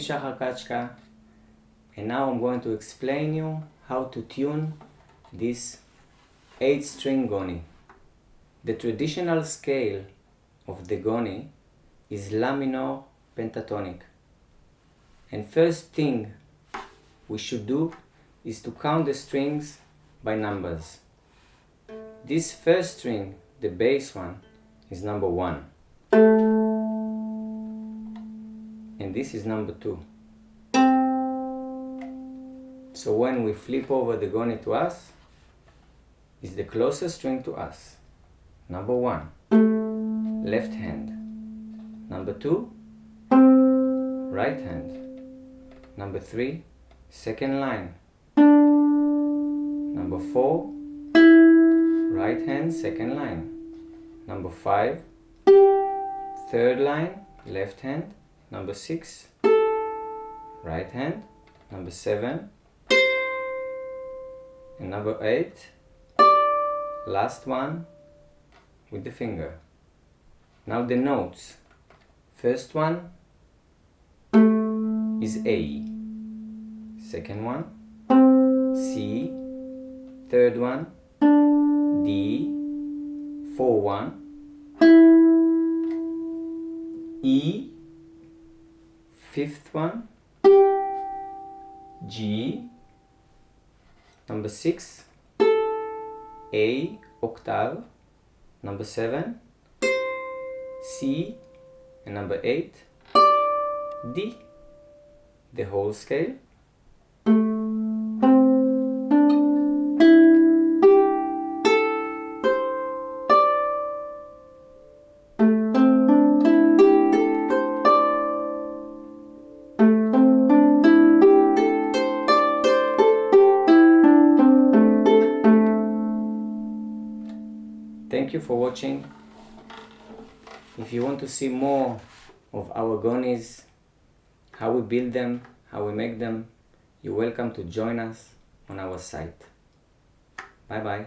shahar Kachka, and now I'm going to explain you how to tune this 8-string goni. The traditional scale of the goni is La minor pentatonic, and first thing we should do is to count the strings by numbers. This first string, the bass one, is number 1, and this is number 2. So when we flip over the goni to us, is the closest string to us. Number 1, left hand. Number 2, right hand. Number 3, second line. Number 4, right hand, second line. Number 5, third line, left hand. Number 6, right hand. Number 7, and number 8, last one with the finger. Now the notes. First one is A, second one C, third one D, fourth one E, fifth one G, number 6 A octave, number 7 C, and number 8 D, the whole scale. Thank you for watching. If you want to see more of our gonis, how we build them, how we make them, you're welcome to join us on our site. Bye bye.